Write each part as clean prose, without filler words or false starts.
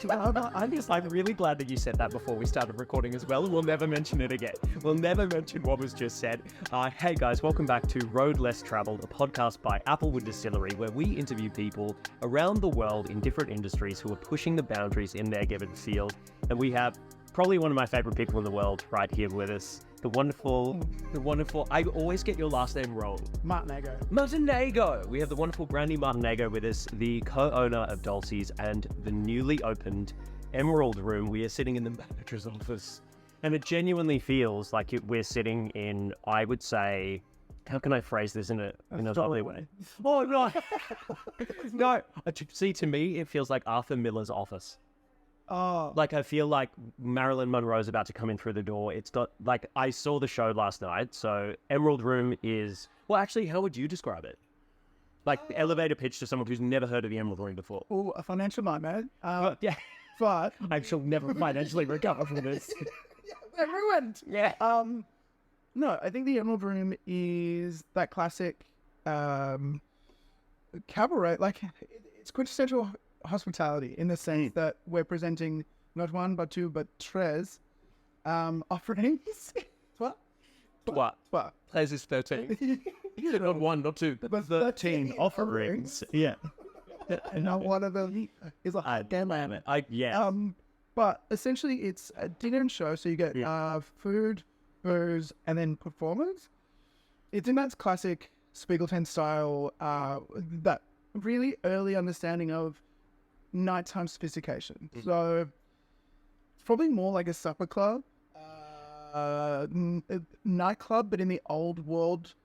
I'm really glad that you said that before we started recording as well. We'll never mention it again. We'll never mention what was just said. Hey guys, welcome back to Road Less Traveled, a podcast by Applewood Distillery, where we interview people around the world in different industries who are pushing the boundaries in their given field. And we have probably one of my favorite people in the world right here with us. The wonderful, I always get your last name wrong. Martignago. We have the wonderful Brandon Martignago with us, the co-owner of Dulce's and the newly opened Emerald Room. We are sitting in the manager's office, and it genuinely feels like we're sitting in, I would say, how can I phrase this in a lovely way? Oh, no. No. See, to me, it feels like Arthur Miller's office. Oh. Like, I feel like Marilyn Monroe's about to come in through the door. It's not like I saw the show last night. So Emerald Room is, well, actually, how would you describe it? Like the elevator pitch to someone who's never heard of the Emerald Room before. Oh, a financial nightmare. Yeah. But I shall never financially recover from this. they're ruined. Yeah. No, I think the Emerald Room is that classic cabaret. Like, it's quintessential hospitality in the sense that we're presenting not one but two but tres offerings. What? Players is 13. Not one, not two, but 13 offerings. Yeah. And not one of them is a damn lamb. Yeah. But essentially it's a dinner and show, so you get food, booze, and then performers. It's in that classic Spiegelten style, that really early understanding of nighttime sophistication. So it's probably more like a supper club, nightclub, but in the old world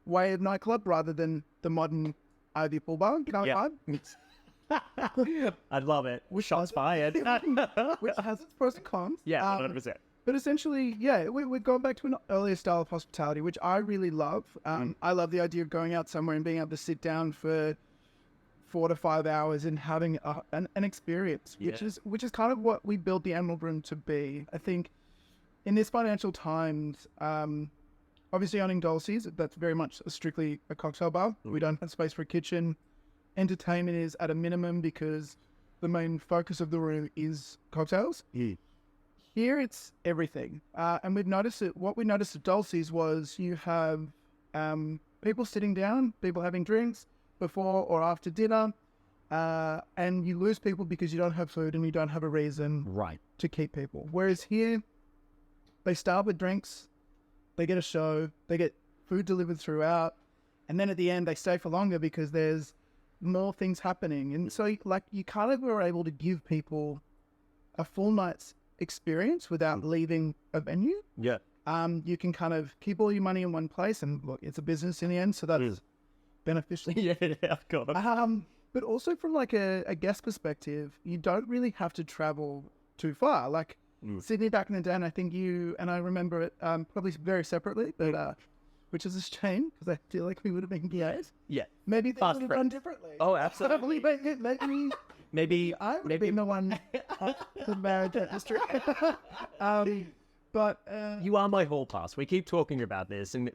way of nightclub rather than the modern Ivy Pool Bar. I love it. Shots fired. Which has its pros and cons. Yeah, 100%. But essentially, yeah, we're going back to an earlier style of hospitality, which I really love. I love the idea of going out somewhere and being able to sit down for 4 to 5 hours and having an experience, which is kind of what we built the Emerald Room to be. I think in this financial times, obviously owning Dulce's, that's very much strictly a cocktail bar. We don't have space for a kitchen. Entertainment is at a minimum because the main focus of the room is cocktails. Here it's everything. And we've noticed it. What we noticed at Dulce's was you have people sitting down, people having drinks before or after dinner, and you lose people because you don't have food and you don't have a reason to keep people. Whereas here, they start with drinks, they get a show, they get food delivered throughout, and then at the end they stay for longer because there's more things happening. And so like you kind of were able to give people a full night's experience without leaving a venue. Yeah. You can kind of keep all your money in one place, and look, it's a business in the end, so that's beneficial. Yeah, I've got it. But also from like a guest perspective, you don't really have to travel too far. Like Sydney back in the day, and I think you and I remember it probably very separately, but which is a shame because I feel like we would have been guys. Yeah. Maybe they would have done differently. Oh, absolutely. Maybe I would have been the one to marriage industry. But you are my hall pass. We keep talking about this, and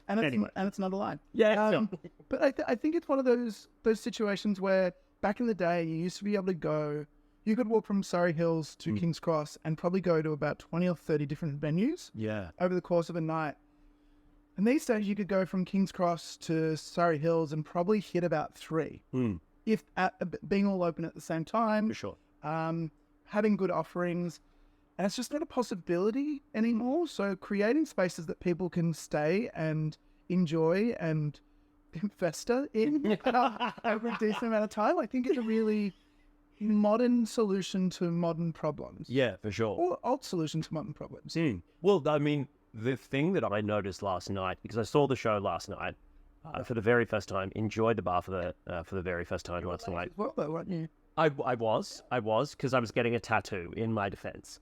it's not a lie. Yeah. Sure. But I think it's one of those situations where back in the day you used to be able to go. You could walk from Surrey Hills to King's Cross and probably go to about 20 or 30 different venues. Yeah. Over the course of a night. And these days you could go from King's Cross to Surrey Hills and probably hit about 3. If being all open at the same time. For sure. Having good offerings. And it's just not a possibility anymore. So creating spaces that people can stay and enjoy and fester in over a decent amount of time, I think it's a really modern solution to modern problems. Yeah, for sure. Or old solution to modern problems. Well, I mean, the thing that I noticed last night, because I saw the show last night for the very first time, enjoyed the bar for the very first time last night. Well, though, weren't you? I was, because I was getting a tattoo in my defense.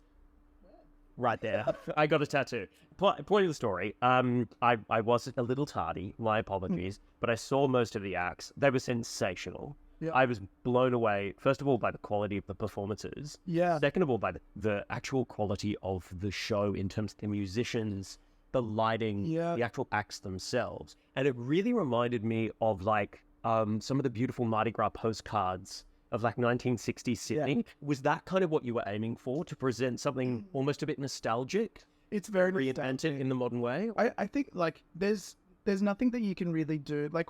Right there. I got a tattoo. Point of the story, I was a little tardy, my apologies, but I saw most of the acts. They were sensational. Yeah. I was blown away, first of all, by the quality of the performances. Yeah. Second of all, by the actual quality of the show in terms of the musicians, the lighting, the actual acts themselves. And it really reminded me of like some of the beautiful Mardi Gras postcards of like 1960s Sydney. Yeah. Was that kind of what you were aiming for, to present something almost a bit nostalgic, It's very reinvent it in the modern way? I think like there's nothing that you can really do. Like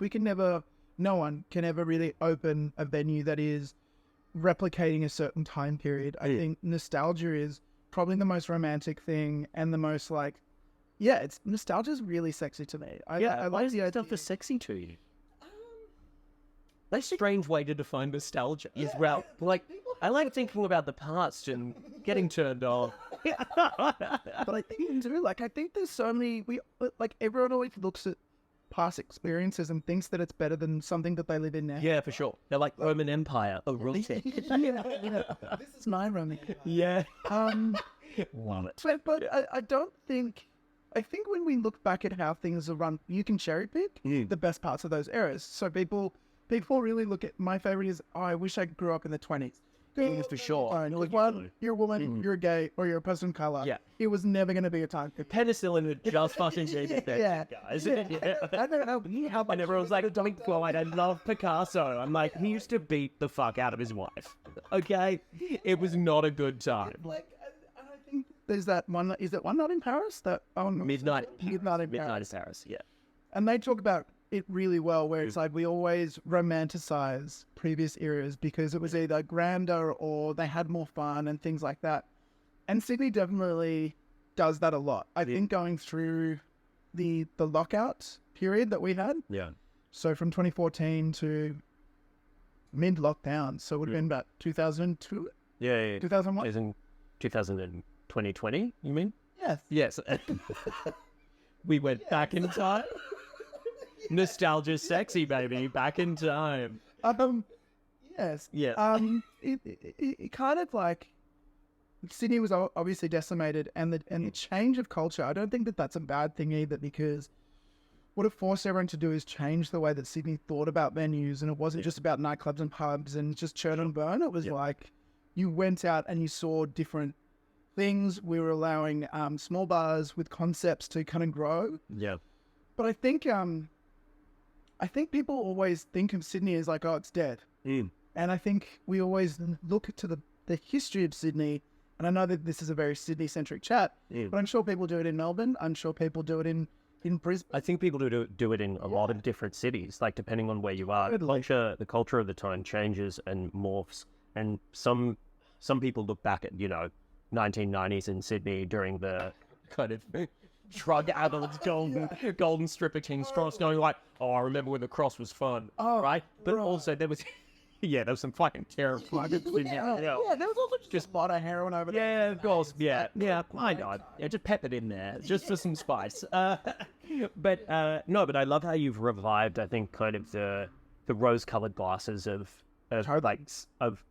no one can ever really open a venue that is replicating a certain time period. I think nostalgia is probably the most romantic thing and the most like, nostalgia is really sexy to me. I Why like is the that idea. stuff is sexy to you? That's a strange way to define nostalgia as well. Like, I like thinking about the past and getting turned on. But I think you do. Like, I think there's so many. Everyone always looks at past experiences and thinks that it's better than something that they live in now. Yeah, for sure. They're like Roman Empire. Oh, really? This is my Roman. Yeah. Love it. But I don't think. I think when we look back at how things are run, you can cherry pick the best parts of those eras. So people really look at, my favorite is, I wish I grew up in the 20s. For sure. Like, one, you're a woman, you're gay, or you're a person of color. Yeah. It was never going to be a time. Penicillin had just fucking saved that, guys. I don't know how much. And everyone's like, Pink Floyd, I love Picasso. I'm like, he used to beat the fuck out of his wife. Okay? It was not a good time. Like, and I think there's that one. Is that one not in Paris? That Midnight in Paris. Paris, yeah. And they talk about it really well, where it's like we always romanticize previous eras because it was either grander or they had more fun and things like that. And Sydney definitely does that a lot. I think going through the lockout period that we had. Yeah. So from 2014 to mid-lockdown, so it would have been about 2002? Yeah. 2001? As in 2020, you mean? Yes. Yes. We went back in time. Nostalgia sexy, baby. Back in time. Yes. Yeah. It kind of like Sydney was obviously decimated, and the change of culture. I don't think that that's a bad thing either, because what it forced everyone to do is change the way that Sydney thought about venues, and it wasn't just about nightclubs and pubs and just churn and burn. It was like you went out and you saw different things. We were allowing small bars with concepts to kind of grow. Yeah. But I think people always think of Sydney as like, oh, it's dead. And I think we always look to the history of Sydney, and I know that this is a very Sydney-centric chat, but I'm sure people do it in Melbourne. I'm sure people do it in Brisbane. I think people do it in a lot of different cities, like depending on where you are. The culture of the time changes and morphs, and some people look back at 1990s in Sydney during the kind of drug addled golden strip of King's Cross, going like, oh, I remember when the cross was fun, right? But also there was there was some fucking terrifying. There was also just a lot of heroin over there. Yeah, of course. Yeah, I know. Yeah, just pep it in there, just for some spice. But I love how you've revived, I think, kind of the rose-colored glasses of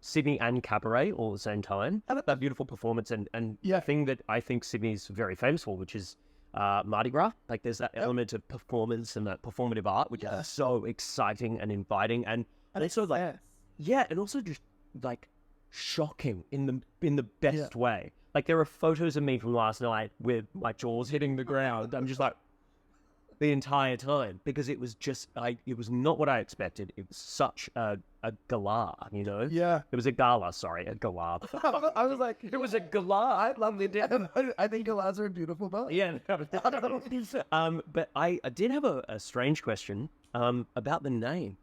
Sydney and Cabaret all at the same time. That beautiful performance and thing that I think Sydney's very famous for, which is Mardi Gras. Like, there's that element of performance and that performative art, which is so exciting and inviting, and also like. Yeah, and also just like shocking in the best way. Like, there are photos of me from last night with my jaws hitting the ground. I'm just like the entire time, because it was just it was not what I expected. It was such a gala, Yeah. It was a gala, sorry, a gala. I was like, It was a gala. I love the I think galas are a beautiful bar. Yeah. But I did have a strange question about the name.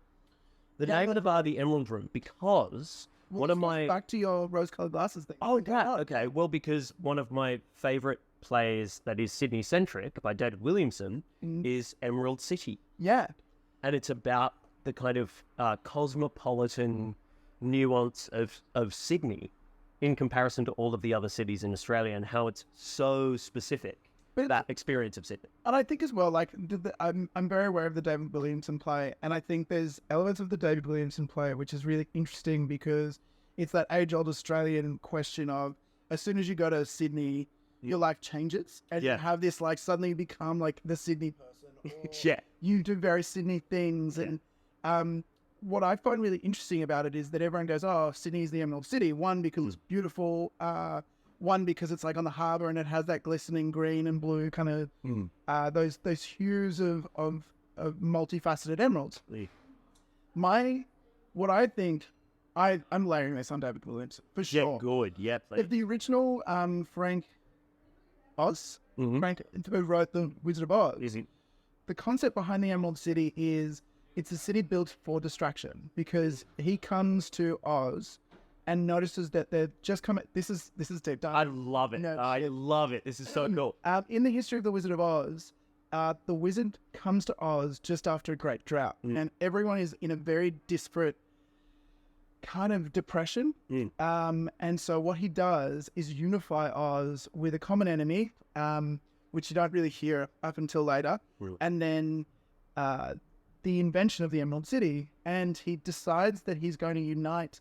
The name of the bar, the Emerald Room, because one of my... Back to your rose-colored glasses thing. Oh, yeah, okay. Well, because one of my favourite plays that is Sydney-centric by David Williamson is Emerald City. Yeah. And it's about the kind of cosmopolitan nuance of Sydney in comparison to all of the other cities in Australia, and how it's so specific. That experience of Sydney. And I think as well, like, I'm very aware of the David Williamson play, and I think there's elements of the David Williamson play which is really interesting, because it's that age-old Australian question of, as soon as you go to Sydney, your life changes, and you have this, like, suddenly you become like the Sydney person. Or you do very Sydney things, and what I find really interesting about it is that everyone goes, oh, Sydney's the Emerald City. One, because it's beautiful. One, because it's like on the harbour and it has that glistening green and blue kind of those hues of multifaceted emeralds. What I think I'm layering this on David Williams for sure. Yeah, good. Yeah, please. If the original Frank Oz, Frank who wrote The Wizard of Oz, Is it? the concept behind the Emerald City is it's a city built for distraction because he comes to Oz and notices that they're just coming. This is deep dive. I love it. No, I love it. This is so cool. In the history of The Wizard of Oz, the wizard comes to Oz just after a great drought, and everyone is in a very disparate kind of depression. And so what he does is unify Oz with a common enemy, which you don't really hear up until later. Really? And then the invention of the Emerald City, and he decides that he's going to unite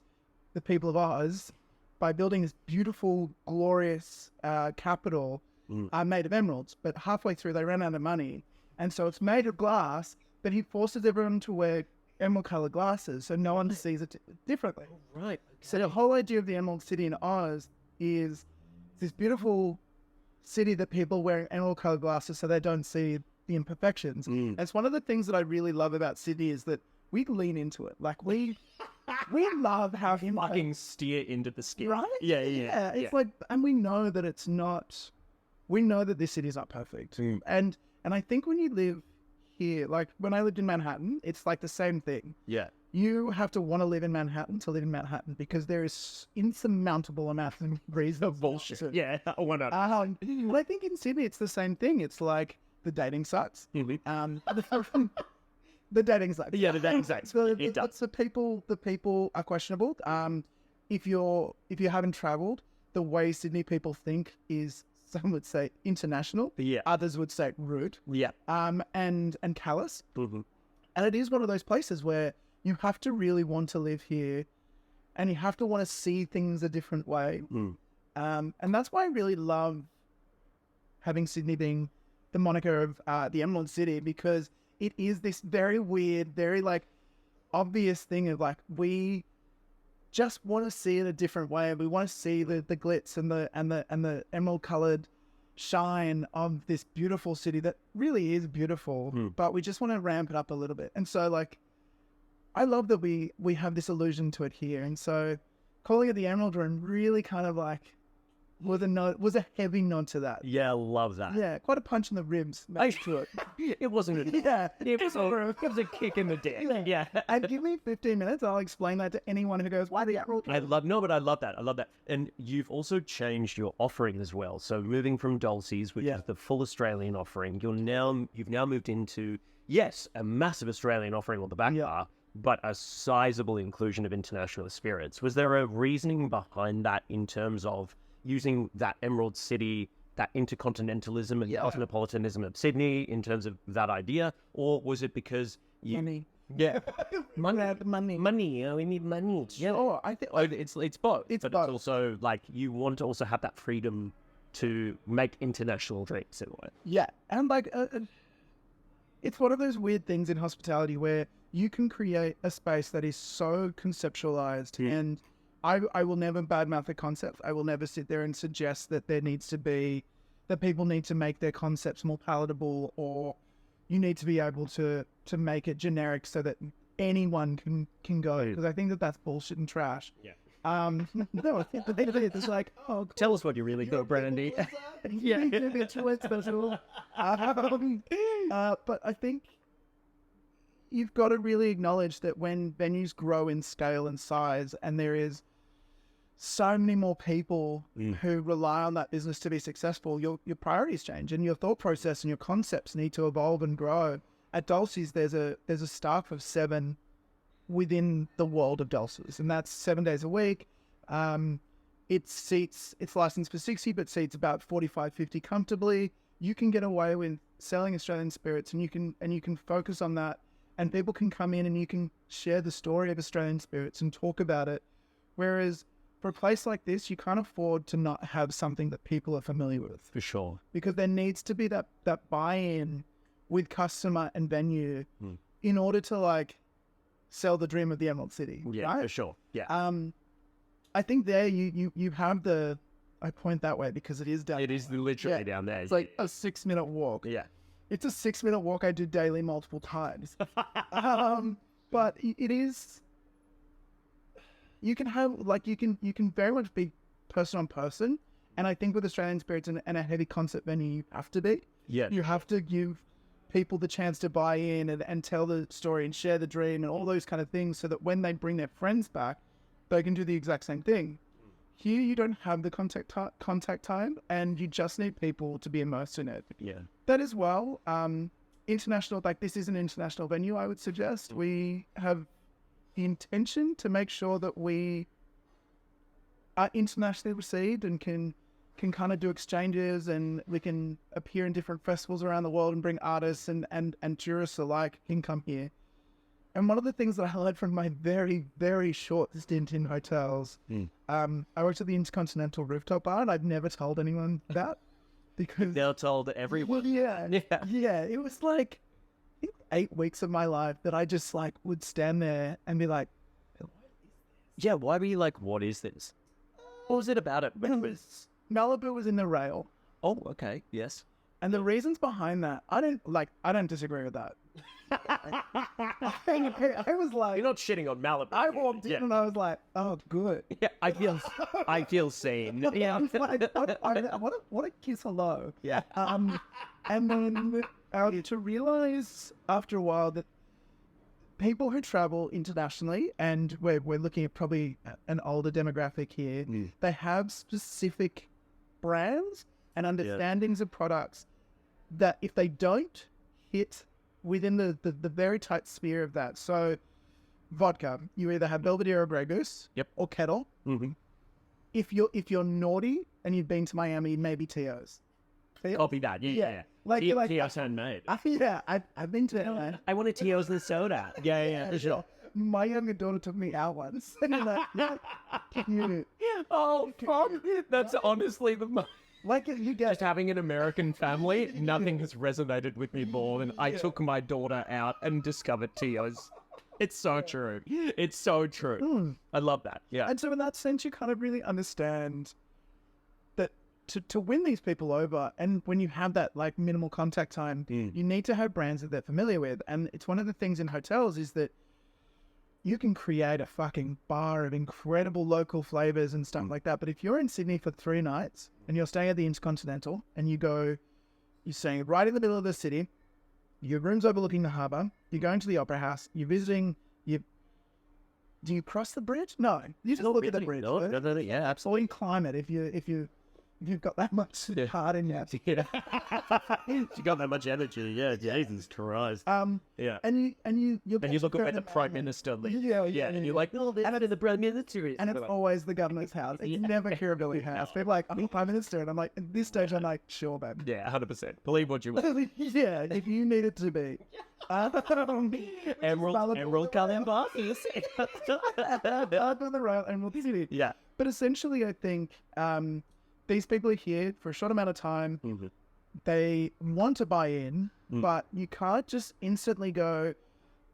the people of Oz by building this beautiful, glorious capital made of emeralds. But halfway through, they ran out of money. And so it's made of glass, but he forces everyone to wear emerald-colored glasses so no one sees it differently. Right. So the whole idea of the Emerald City in Oz is this beautiful city that people wear emerald-colored glasses so they don't see the imperfections. And it's one of the things that I really love about Sydney is that we lean into it. Like we love how Fucking steer into the skin. right? Yeah, yeah. It's like, and we know that it's not. We know that this city is not perfect. And I think when you live here, like when I lived in Manhattan, it's like the same thing. Yeah. You have to want to live in Manhattan to live in Manhattan because there is insurmountable amounts of reasons. Bullshit. Yeah. Why not? Well, I think in Sydney it's the same thing. It's like the dating sites. The dating sites. Yeah, the dating sites. So It does. the people are questionable. If you haven't travelled, the way Sydney people think is, some would say international. Yeah. Others would say rude. Yeah. And callous. And it is one of those places where you have to really want to live here, and you have to want to see things a different way. And that's why I really love having Sydney being the moniker of the Emerald City, because it is this very weird, very like obvious thing of like, we just want to see it a different way. We want to see the glitz and the emerald colored shine of this beautiful city that really is beautiful, but we just want to ramp it up a little bit. And so like, I love that we have this allusion to it here. And so calling it the Emerald Room really kind of like was a heavy nod to that. Yeah, love that. Yeah, quite a punch in the ribs next to it. It wasn't a Yeah. it was a kick in the dick. Yeah. And give me 15 minutes, I'll explain that to anyone who goes, why the Emerald Room? I love that. And you've also changed your offering as well. So moving from Dulce's, which is the full Australian offering, you've now moved into, yes, a massive Australian offering on the back bar, but a sizable inclusion of international spirits. Was there a reasoning behind that in terms of using that Emerald City, that intercontinentalism and cosmopolitanism of Sydney in terms of that idea? Or was it because Money. Yeah. Money. Money. We need money. Yeah. Oh, I think It's both. It's but both. It's also like you want to also have that freedom to make international drinks in a way. yeah, and like it's one of those weird things in hospitality where you can create a space that is so conceptualized, and I will never badmouth the concept. I will never sit there and suggest that there needs to be, that people need to make their concepts more palatable, or you need to be able to make it generic so that anyone can go. Because I think that that's bullshit and trash. Yeah. No, it's like, oh, Tell us what you really think, Brandon. yeah, it's special. But I think you've got to really acknowledge that when venues grow in scale and size, and there is so many more people who rely on that business to be successful, your priorities change, and your thought process and your concepts need to evolve and grow. At Dulce's, there's a staff of 7 within the world of Dulce's, and that's 7 days a week. It's licensed for 60, but seats about 45, 50 comfortably. You can get away with selling Australian spirits, and you can focus on that, and people can come in and you can share the story of Australian spirits and talk about it. Whereas for a place like this, you can't afford to not have something that people are familiar with, For sure. because there needs to be that buy-in with customer and venue in order to like sell the dream of the Emerald City. Yeah, right? for sure. Yeah. I think there you have the, I point that way because it is down. It is literally down there. It's like a 6-minute walk. Yeah. It's a 6-minute walk I do daily multiple times. But it is, you can have like you can very much be person on person, and I think with Australian spirits and a heavy concert venue, you have to be. Yeah. You have to give people the chance to buy in and tell the story and share the dream and all those kind of things, so that when they bring their friends back, they can do the exact same thing. Here, you don't have the contact time, and you just need people to be immersed in it. Yeah. That as well. International, like this is an international venue, I would suggest. We have the intention to make sure that we are internationally received and can kind of do exchanges, and we can appear in different festivals around the world and bring artists and tourists alike can come here. And one of the things that I learned from my very, very short stint in hotels, I worked at the Intercontinental Rooftop Bar, and I've never told anyone that. Because They're told everyone. yeah, it was like I think 8 weeks of my life that I just like would stand there and be like, Yeah, why were you like, what is this? What was it about it? Malibu was in the rail, Oh, okay, yes. and the reasons behind that, I don't disagree with that. I was like, You're not shitting on Malibu. I walked in and I was like, oh, good. Yeah, I feel seen. Yeah. I was like, what a kiss hello. Yeah. And then to realize after a while that people who travel internationally, and we're looking at probably an older demographic here, they have specific brands and understandings of products that if they don't hit within the very tight sphere of that. So vodka, you either have Belvedere or Grey Goose, or Kettle. Mm-hmm. If you're naughty and you've been to Miami, maybe Tio's. Copy that. Yeah. Like Tio's handmade. I've been to LA. I want a Tio's and soda. Yeah, for sure. My younger daughter took me out once. And I'm like, cute. Oh, fuck. That's honestly the most. Like you get Just having an American family, nothing has resonated with me more than I took my daughter out and discovered Tio's. It's so true. It's so true. I love that. Yeah. And so in that sense, you kind of really understand that to win these people over, and when you have that like minimal contact time, you need to have brands that they're familiar with. And it's one of the things in hotels is that you can create a fucking bar of incredible local flavors and stuff like that. But if you're in Sydney for 3 nights and you're staying at the Intercontinental and you're staying right in the middle of the city, your room's overlooking the harbour, you're going to the Opera House, you're visiting, do you cross the bridge? No, you just look at the bridge. No, yeah, absolutely. Or you climb it if you've got that much heart in you. Yeah. You got that much energy. Yeah, Jesus Christ. Yeah. And you look at where the Prime Minister lives. Yeah. And you're like, oh, and the Prime Minister. And it's always the governor's house. It's never Kirribilli House. People are like, I'm the Prime Minister. And I'm like, at this stage, I'm like, sure, babe. Yeah, 100%. Believe what you want. Yeah, if you need it to be. Emerald Colour Bosses. On the rail, Emerald City. Yeah. But essentially, I think these people are here for a short amount of time. Mm-hmm. They want to buy in, but you can't just instantly go,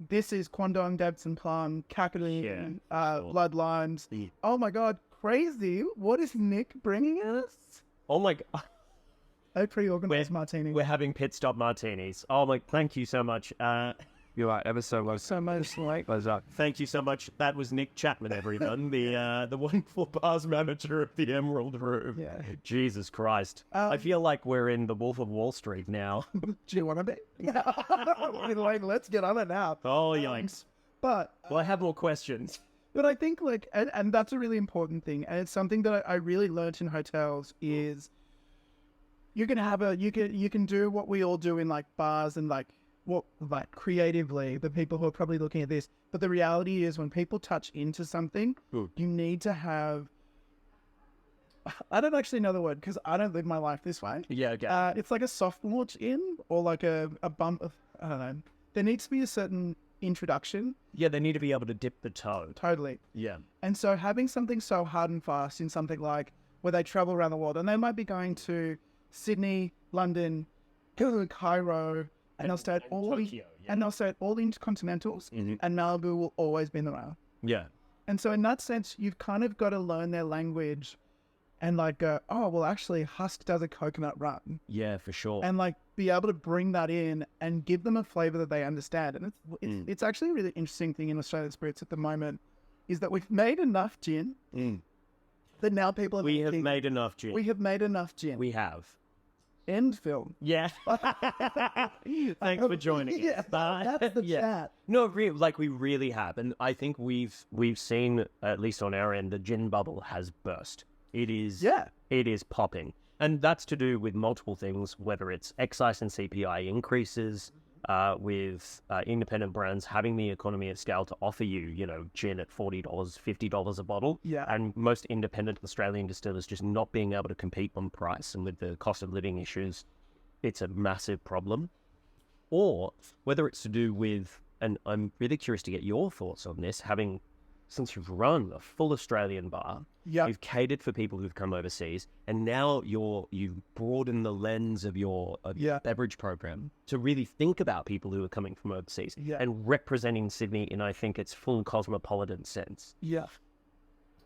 this is Kwandong, Dabson Plum, Kakadu, Bloodlines. Yeah. Oh my God, crazy. What is Nick bringing us? Oh my God. A pre-organized martini. We're having pit stop martinis. Oh my, thank you so much. You're right, ever so much. So much like. Thank you so much. That was Nick Chapman, everyone, the wonderful bars manager of the Emerald Room. Yeah. Jesus Christ. I feel like we're in the Wolf of Wall Street now. Do you want to be? Like, let's get on it now. Oh, yikes. But well, I have more questions. But I think like, and that's a really important thing, and it's something that I really learned in hotels is you can do what we all do in like bars and like creatively, the people who are probably looking at this. But the reality is when people touch into something, you need to have, I don't actually know the word because I don't live my life this way. Yeah, okay. It's like a soft launch in or like a bump of, I don't know. There needs to be a certain introduction. Yeah, they need to be able to dip the toe. Totally. Yeah. And so having something so hard and fast in something like where they travel around the world and they might be going to Sydney, London, Cairo, and they'll stay at all Tokyo, and they'll stay at all the Intercontinentals, and Malibu will always be in the rail. Yeah. And so in that sense, you've kind of got to learn their language and like go, oh, well, actually, Husk does a coconut rum. Yeah, for sure. And like be able to bring that in and give them a flavor that they understand. And it's actually a really interesting thing in Australian spirits at the moment is that we've made enough gin that now people We have made enough gin. We have made enough gin. We have. End film. Yeah. Thanks for joining Yeah, us. that's the chat. No, we really have. And I think we've seen, at least on our end, the gin bubble has burst. It is popping. And that's to do with multiple things, whether it's excise and CPI increases, with independent brands having the economy of scale to offer you, gin at $40, $50 a bottle. Yeah. And most independent Australian distillers just not being able to compete on price. And with the cost of living issues, it's a massive problem. Or whether it's to do with, and I'm really curious to get your thoughts on this, since you've run a full Australian bar, you've catered for people who've come overseas, and now you've broadened the lens of your beverage program to really think about people who are coming from overseas and representing Sydney in, I think, its full cosmopolitan sense. Yeah.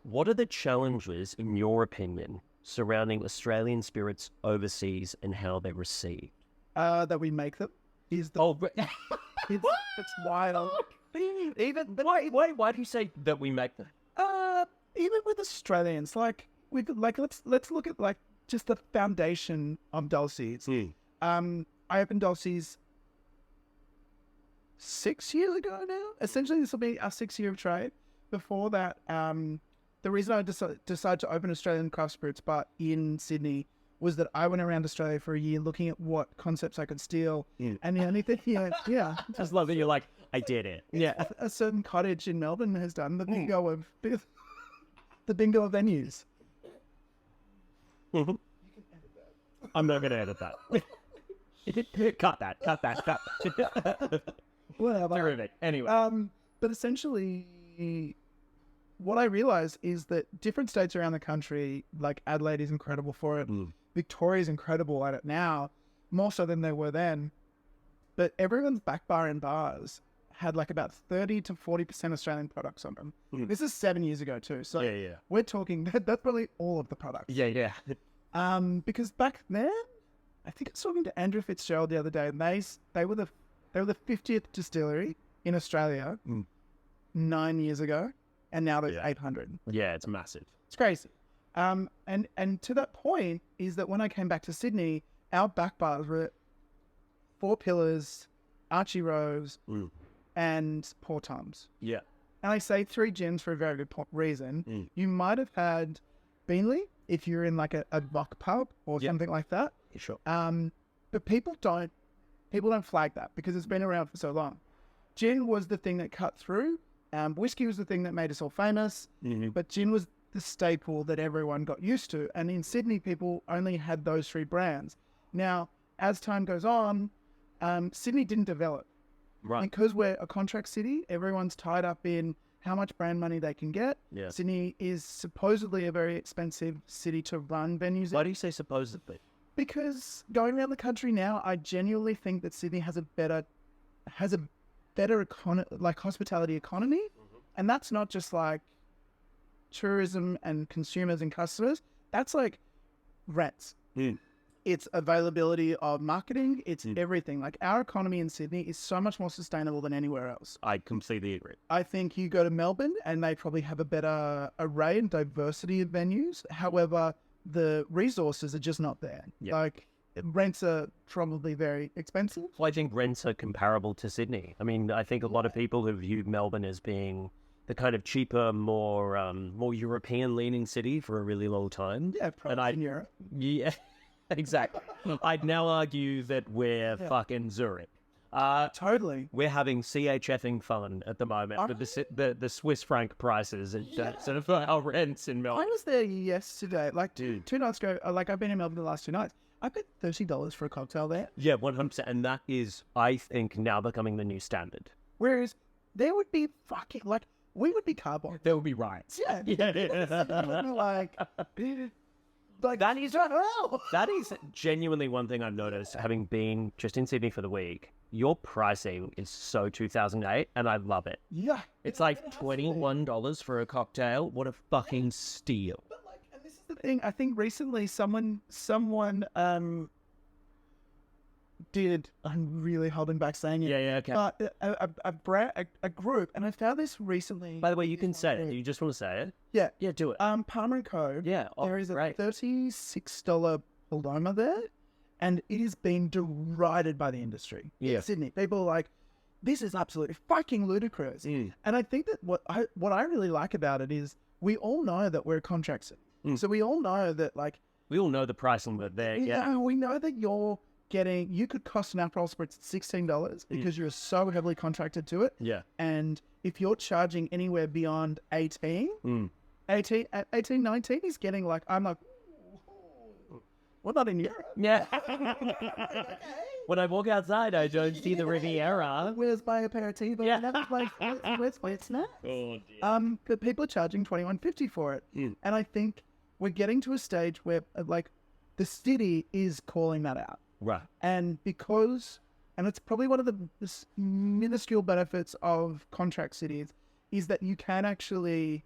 What are the challenges, in your opinion, surrounding Australian spirits overseas and how they're received? That we make them. It's wild. Why do you say that we make them? Even with Australians, let's look at just the foundation of Dulce's. I opened Dulce's 6 years ago now. Essentially, this will be our 6th year of trade. Before that, the reason I decided to open Australian craft spirits bar in Sydney was that I went around Australia for a year looking at what concepts I could steal. And the only thing, Just love that you're like, I did it. Yeah. A certain cottage in Melbourne has done the bingo of venues. I'm not going to edit that. Cut that. Whatever. Terrific. Anyway. But essentially, what I realized is that different states around the country, like Adelaide is incredible for it. Victoria's incredible at it now, more so than they were then. But everyone's back bar and bars had about 30 to 40% Australian products on them. This is 7 years ago too. So we're talking, that's probably all of the products. Yeah. Because back then, I think I was talking to Andrew Fitzgerald the other day, and they were the 50th distillery in Australia 9 years ago, and now there's 800. Yeah, it's massive. It's crazy. And to that point is that when I came back to Sydney, our back bars were Four Pillars, Archie Rose, and Poor Tums. Yeah. And I say 3 gins for a very good reason. You might have had Beanley if you're in a mock pub or something like that. Yeah, sure. But people don't flag that because it's been around for so long. Gin was the thing that cut through. Whiskey was the thing that made us all famous. But gin was the staple that everyone got used to. And in Sydney, people only had those 3 brands. Now, as time goes on, Sydney didn't develop. Right. Because we're a contract city, everyone's tied up in how much brand money they can get. Yeah. Sydney is supposedly a very expensive city to run venues in. Why do you say supposedly? Because going around the country now, I genuinely think that Sydney has a better hospitality economy. And that's not just tourism and consumers and customers. That's rents. It's availability of marketing. It's everything. Our economy in Sydney is so much more sustainable than anywhere else. I completely agree. I think you go to Melbourne and they probably have a better array and diversity of venues. However, the resources are just not there. Yep. Rents are probably very expensive. Well, I think rents are comparable to Sydney. I mean, I think a lot of people have viewed Melbourne as being the kind of cheaper, more European-leaning city for a really long time. Yeah, probably in Europe. Yeah. Exactly. I'd now argue that we're fucking Zurich. Totally. We're having CHFing fun at the moment with the Swiss franc prices and sort of our rents in Melbourne. I was there yesterday, 2 nights ago. I've been in Melbourne the last 2 nights. I paid $30 for a cocktail there. Yeah, 100%. And that is, I think, now becoming the new standard. Whereas there would be fucking, we would be cardboard. There would be riots. Yeah. That is genuinely one thing I've noticed, having been just in Sydney for the week. Your pricing is so 2008, and I love it. Yeah. It's $21 for a cocktail. What a fucking steal. But and this is the thing. I think recently someone I'm really holding back saying it. Yeah, okay. But a group, and I found this recently. By the way, you can say it. You just want to say it? Yeah. Yeah, do it. Palmer and Co. Yeah. Oh, there is a great. $36 Paloma there, and it is being derided by the industry. Yeah. In Sydney, people are like, this is absolutely fucking ludicrous. And I think that what I really like about it is we all know that we're contract city. So we all know that, like, we all know the pricing that there. Yeah. we know that you could cost an Aperol Spritz $16 because you're so heavily contracted to it. Yeah. And if you're charging anywhere beyond 18, 19, he's getting like, I'm like, we're not in Europe. Yeah. When I walk outside, I don't see the Riviera. Where's my aperitif? Yeah. And I was like, where's snacks? Oh, dear. But people are charging $21.50 for it. And I think we're getting to a stage where, like, the city is calling that out. Right. And it's probably one of the minuscule benefits of contract cities is that you can actually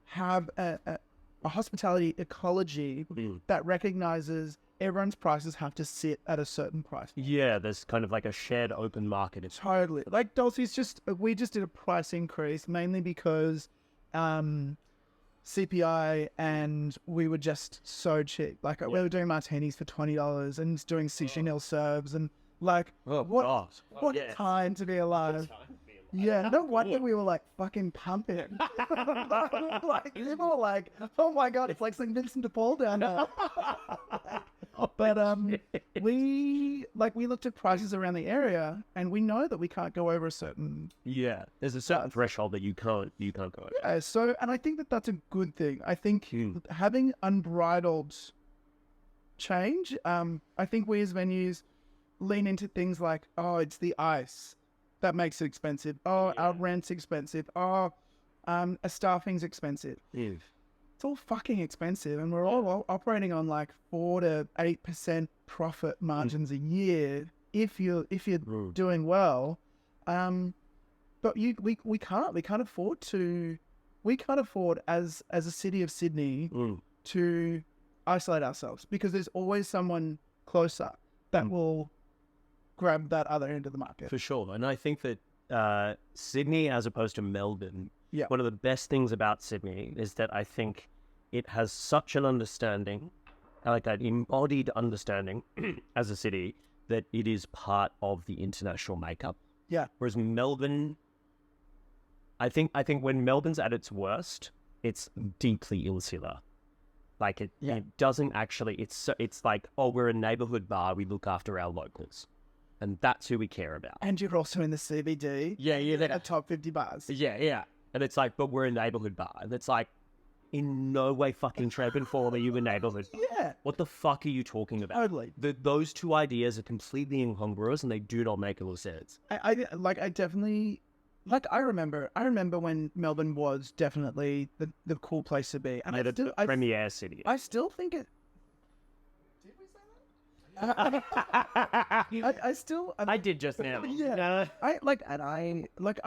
have a hospitality ecology that recognizes everyone's prices have to sit at a certain price. Yeah, there's kind of like a shared open market. It's Totally. Like Dulcie's we just did a price increase mainly because CPI, and we were just so cheap. Like we were doing martinis for $20 and doing sushi nil serves, and like what a time to be alive. Yeah, no wonder we were like fucking pumping. Like people were like, "Oh my god, it's like St. Vincent de Paul down there." But we looked at prices around the area, and we know that we can't go over a certain. Yeah, there's a certain threshold that you can't go over. Yeah, so, and I think that that's a good thing. I think having unbridled change. I think we as venues lean into things like, oh, it's the ice that makes it expensive. Oh, our rent's expensive. Oh, staffing's expensive. It's all fucking expensive, and we're all operating on like 4 to 8% profit margins a year if you're doing well. But we can't afford as a city of Sydney to isolate ourselves, because there's always someone closer that will grab that other end of the market. For sure. And I think that Sydney, as opposed to Melbourne, Yeah. one of the best things about Sydney is that I think it has such an understanding, like an embodied understanding as a city, that it is part of the international makeup. Yeah. Whereas Melbourne, I think when Melbourne's at its worst, it's deeply insular. Like it doesn't actually, it's like, oh, we're a neighborhood bar, we look after our locals. And that's who we care about. And you're also in the CBD. Yeah. At top 50 bars. Yeah. And it's like, but we're a neighborhood bar. And it's like, in no way fucking shape and form are you a neighborhood bar. Yeah. What the fuck are you talking about? Totally. Those two ideas are completely incongruous, and they do not make a lot of sense. I definitely, like, I remember when Melbourne was definitely the cool place to be. And Made it a premier city. I still think it. Did we say that? I did just now. Yeah. I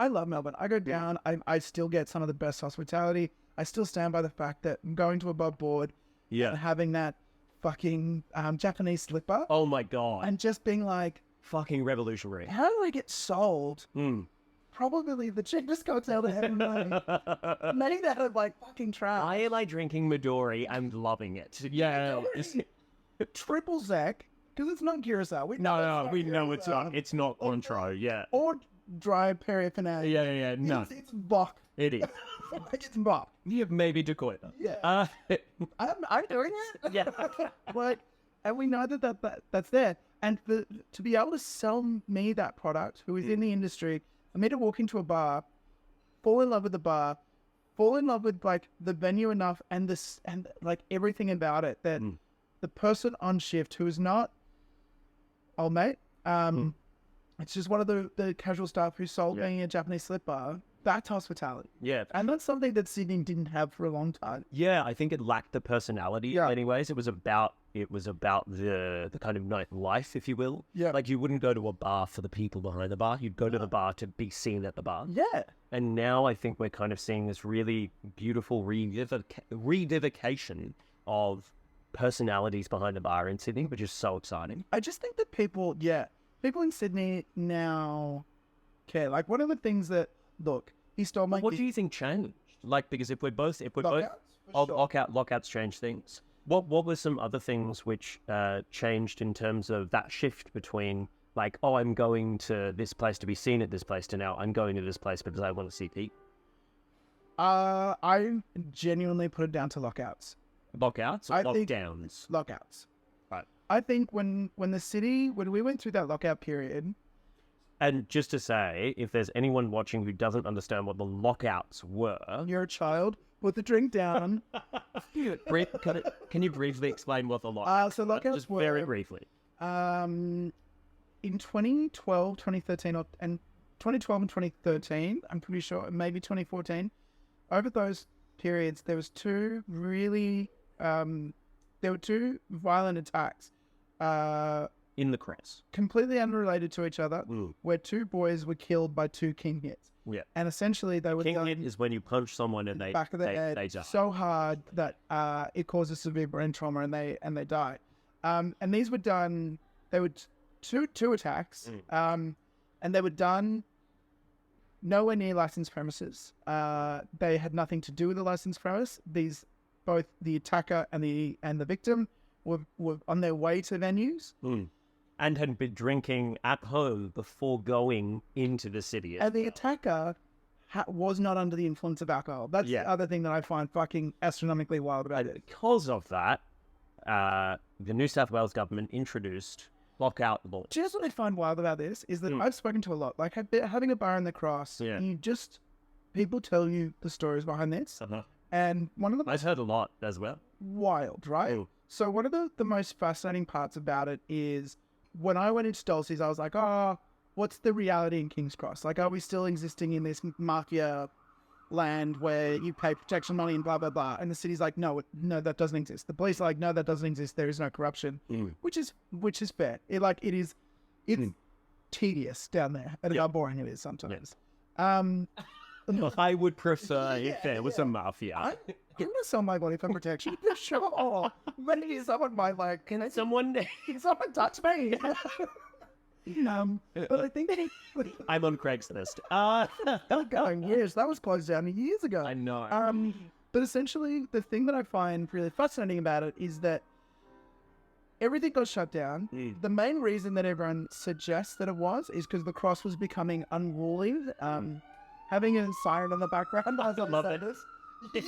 love Melbourne. I go down. I still get some of the best hospitality. I still stand by the fact that going to above board, and having that fucking Japanese slipper, Oh my god. and just being like, Fucking revolutionary. how do I get sold? Probably the cheapest cocktail they have in mind. Made that of like fucking trash. Why am I drinking Midori? I'm loving it. Yeah. Triple Zach, because it's not Curacao. We know it's not. It's not Cointreau. Yeah. Or dry paraphernalia. Yeah. No, It's Bach. it is. Like it's Bach. Yeah, maybe Dakota. Yeah. I'm doing it. Yeah. Like, and we know that's there. And to be able to sell me that product, who is in the industry, for me to walk into a bar, fall in love with the bar, fall in love with like the venue enough and like everything about it, that the person on shift who is not old mate, it's just one of the casual staff who sold me a Japanese slipper. That's hospitality. Yeah. And that's something that Sydney didn't have for a long time. Yeah, I think it lacked the personality. Yeah. Anyways, it was about the kind of nightlife, if you will. Yeah. Like you wouldn't go to a bar for the people behind the bar. You'd go to the bar to be seen at the bar. Yeah. And now I think we're kind of seeing this really beautiful revivification of personalities behind the bar in Sydney, which is so exciting. I just think that people, people in Sydney now care. Like, one of the things that, look, he stole my... What do you think changed? Like, because if we're both... Lockouts, for sure. Lockouts change things. What were some other things which changed in terms of that shift between, like, oh, I'm going to this place to be seen at this place, to now I'm going to this place because I want to see people? I genuinely put it down to lockouts. Lockouts or lockdowns? Lockouts. Right. I think when we went through that lockout period... And just to say, if there's anyone watching who doesn't understand what the lockouts were... You're a child, put the drink down. Can you briefly explain what the lockouts so lockouts just were... very briefly. In 2012, 2013, and 2012 and 2013, I'm pretty sure, maybe 2014, over those periods, there was two violent attacks. In the crest. Completely unrelated to each other, where two boys were killed by two king hits. Yeah. And essentially they were... King hit is when you punch someone and they... back of the head they die. So hard that it causes severe brain trauma and they die. And these were done... They were two attacks. And they were done nowhere near licensed premises. They had nothing to do with the licensed premise. Both the attacker and the victim were on their way to venues. And had been drinking at home before going into the city. And the attacker was not under the influence of alcohol. That's the other thing that I find fucking astronomically wild about it. Because of that, the New South Wales government introduced lockout laws. Do you know what I find wild about this? Is that I've spoken to a lot. Like, having a bar in the Cross, and people tell you the stories behind this. And one of them... I've heard a lot as well. Wild, right? So one of the most fascinating parts about it is... When I went into Dulce's, I was like, what's the reality in King's Cross? Like, are we still existing in this mafia land where you pay protection money and blah, blah, blah? And the city's like, no, that doesn't exist. The police are like, no, that doesn't exist. There is no corruption, which is fair. It's tedious down there and how boring it is sometimes. I would prefer if there was a mafia. I'm going to sell my body for protection. Sure. Maybe someone might like, can someone touch me? But I think I'm on Craigslist. Going years. That was closed down years ago. I know. But essentially, the thing that I find really fascinating about it is that everything got shut down. The main reason that everyone suggests that it is because the Cross was becoming unruly. Having a siren in the background. I love it.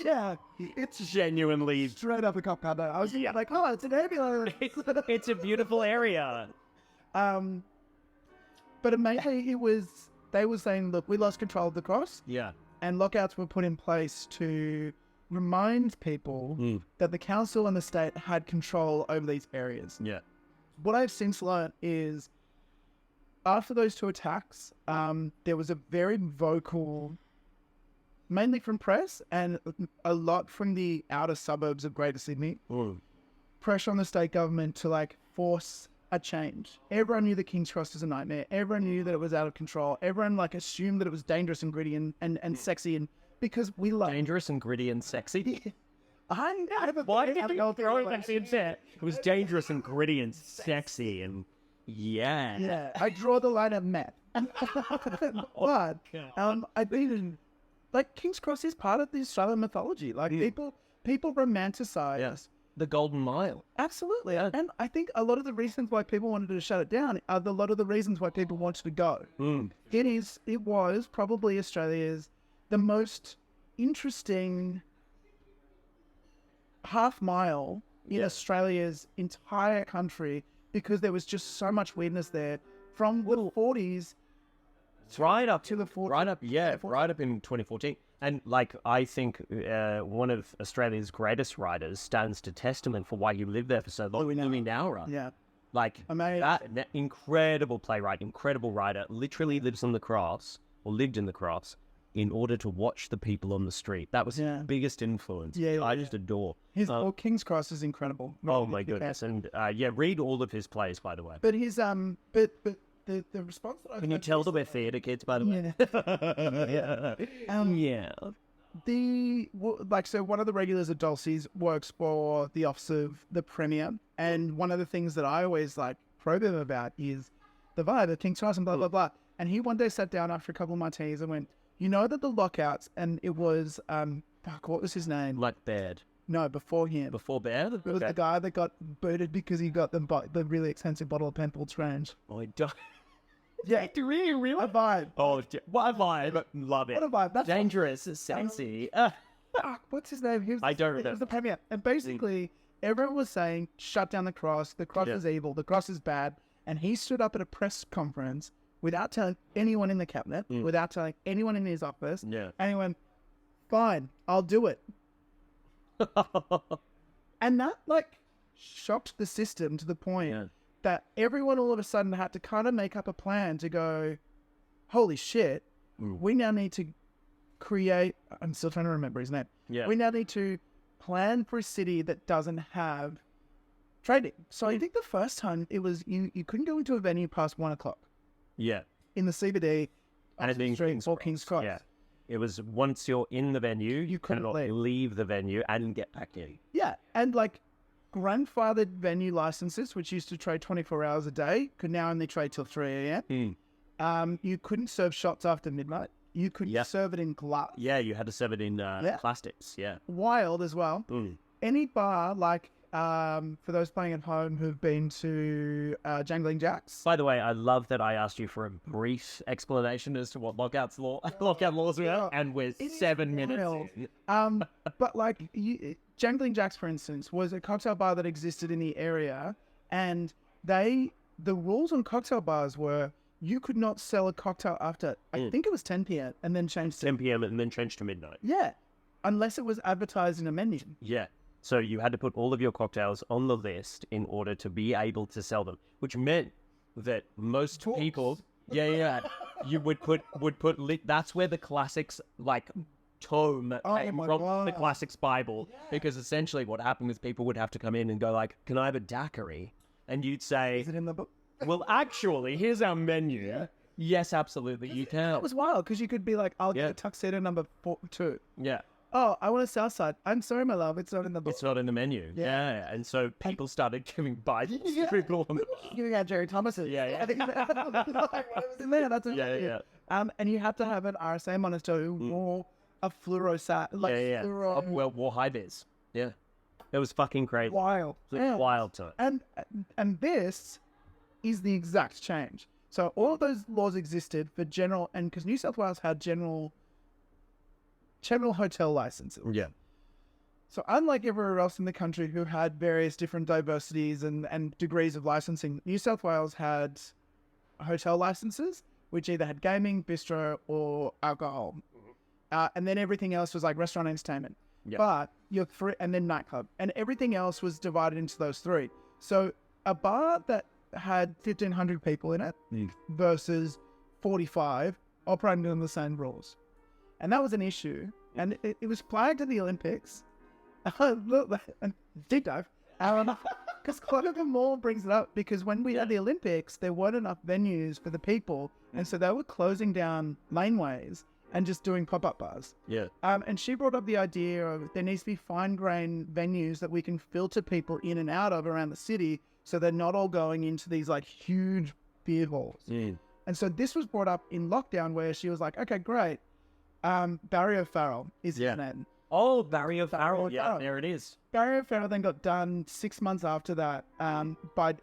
Yeah, it's genuinely straight up a cop car. I was like, oh, it's an ambulance. It's a beautiful area. But mainly they were saying, look, we lost control of the Cross. Yeah. And lockouts were put in place to remind people that the council and the state had control over these areas. Yeah. What I've since learned is after those two attacks, there was a very vocal, mainly from press and a lot from the outer suburbs of Greater Sydney, pressure on the state government to force a change. Everyone knew that King's Cross was a nightmare. Everyone knew that it was out of control. Everyone assumed that it was dangerous and gritty and sexy, and because we love dangerous and gritty and sexy. Why did you throw that in there? It was dangerous and gritty and sexy and yeah. I draw the line at meth. But I mean, King's Cross is part of the Australian mythology. People romanticize the Golden Mile. Absolutely. And I think a lot of the reasons why people wanted to shut it down are a lot of the reasons why people wanted to go. It was probably Australia's the most interesting half mile in Australia's entire country, because there was just so much weirdness there from the 40s right up to the 40s. Right up in 2014. And I think one of Australia's greatest writers stands to testament for why you lived there for so long. Louis Nowra. Yeah. Amazing. That incredible playwright, incredible writer, literally lived in the Cross in order to watch the people on the street. That was his biggest influence. I just adore. His book, King's Cross, is incredible. Oh my goodness. And read all of his plays, by the way. But his but the response that I can you tell that we're theatre kids, by the way? So one of the regulars at Dulce's works for the Office of the Premier, and one of the things that I always probe him about is the vibe of King's Cross and blah, blah, blah. And he one day sat down after a couple of martinis and went, you know that the lockouts, and it was, what was his name? Like Baird. No, before him. Before Baird? It was the guy that got booted because he got the really expensive bottle of Penfold Strange. Oh, I don't... Yeah. Really? A vibe. Oh, what a vibe. Love it. What a vibe. That's Dangerous. Sexy. what's his name? I don't remember. It was the premier. And basically, everyone was saying, shut down the cross. The cross is evil. The cross is bad. And he stood up at a press conference without telling anyone in the cabinet, without telling anyone in his office. Yeah. And he went, fine, I'll do it. And that, like, shocked the system to the point that everyone all of a sudden had to kind of make up a plan to go, holy shit, we now need to create, I'm still trying to remember his name. Yeah. We now need to plan for a city that doesn't have trading. So I think the first time it was, you couldn't go into a venue past 1 o'clock. Yeah. In the CBD, And it being Street or King's Cross. Yeah. It was once you're in the venue, you couldn't cannot leave the venue and get back in. Yeah, and like grandfathered venue licenses, which used to trade 24 hours a day, could now only trade till 3 a.m. You couldn't serve shots after midnight. You could serve it in glass. Yeah, you had to serve it in plastics. Yeah. Wild as well. Any bar, like for those playing at home who've been to Jangling Jacks. By the way, I love that I asked you for a brief explanation as to what lockout laws were, and we're 7 minutes in. But like Jangling Jacks, for instance, was a cocktail bar that existed in the area, and the rules on cocktail bars were you could not sell a cocktail after I think it was 10 p.m. and then changed to 10 p.m. and then changed to midnight. Yeah, unless it was advertised in a menu. Yeah. So you had to put all of your cocktails on the list in order to be able to sell them, which meant that most people, you would put that's where the classics like tome came from, the classics Bible, because essentially what happened was people would have to come in and go like, "Can I have a daiquiri?" And you'd say, "Is it in the book?" Well, actually, here's our menu. Yeah? Yes, absolutely, you can. It was wild because you could be like, "I'll get a tuxedo number 2." Yeah. Oh, I want a Southside. I'm sorry, my love. It's not in the book. It's not in the menu. Yeah. And so people started giving bites to people. Giving out Jerry Thomas's. Yeah. I think it was in there. That's Yeah. And you had to have an RSA monitor who wore a fluoro Well, wore high vis. Yeah. It was fucking crazy. Wild. It was wild time. And this is the exact change. So all of those laws existed for general, and because New South Wales had general hotel licenses. Yeah. So unlike everywhere else in the country who had various different diversities and degrees of licensing, New South Wales had hotel licenses, which either had gaming, bistro, or alcohol. And then everything else was like restaurant entertainment. Yeah. But you're and then nightclub. And everything else was divided into those three. So a bar that had 1,500 people in it versus 45 operating on the same rules. And that was an issue. And it was flagged at the Olympics. Look, deep dive. Because Clover Moore brings it up because when we had the Olympics, there weren't enough venues for the people. And so they were closing down laneways and just doing pop-up bars. Yeah. And she brought up the idea of there needs to be fine-grained venues that we can filter people in and out of around the city so they're not all going into these like huge beer halls. And so this was brought up in lockdown where she was like, okay, great. Barry O'Farrell is his name. Oh, Barry O'Farrell. Yeah, there it is. Barry O'Farrell then got done 6 months after that by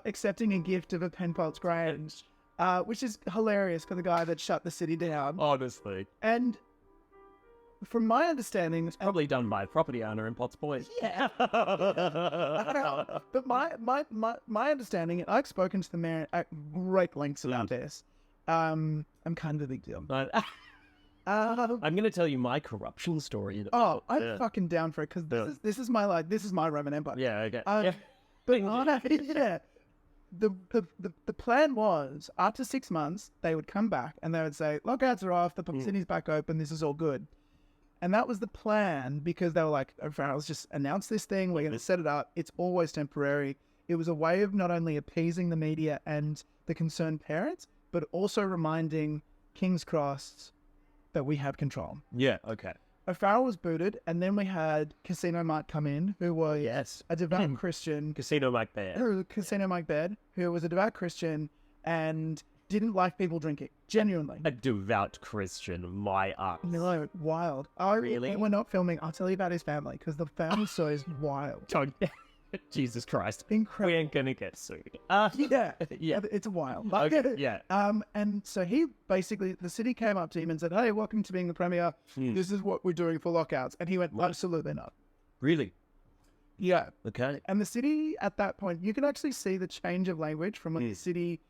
accepting a gift of a Penfolds Grange, which is hilarious for the guy that shut the city down. Honestly. And from my understanding... It's probably done by a property owner in Potts Point. Yeah. But my understanding, and I've spoken to the mayor at great lengths about this, I'm kind of a big deal. I'm going to tell you my corruption story. I'm fucking down for it because this is my Roman Empire. Yeah, okay. But the plan was after 6 months they would come back and they would say lockouts are off, the city's back open, this is all good. And that was the plan because they were like, O'Farrell's just announced this thing, we're going to set it up, it's always temporary. It was a way of not only appeasing the media and the concerned parents, but also reminding King's Cross that we have control. Yeah, okay. O'Farrell was booted, and then we had Casino Mike come in, who was a devout Christian. Casino Mike Baird. Casino Mike Baird, who was a devout Christian, and didn't like people drinking. Genuinely. A devout Christian, my ass. No, wild. Oh, Really? We're not filming. I'll tell you about his family because the family story is wild. Don't- Jesus Christ. Incredible. We ain't gonna get sued. Yeah, Yeah. it's wild. Okay, yeah. And so he basically, the city came up to him and said, "Hey, welcome to being the premier. This is what we're doing for lockouts." And he went, "Absolutely not." Really? Yeah. Okay. And the city at that point, you can actually see the change of language from when the city,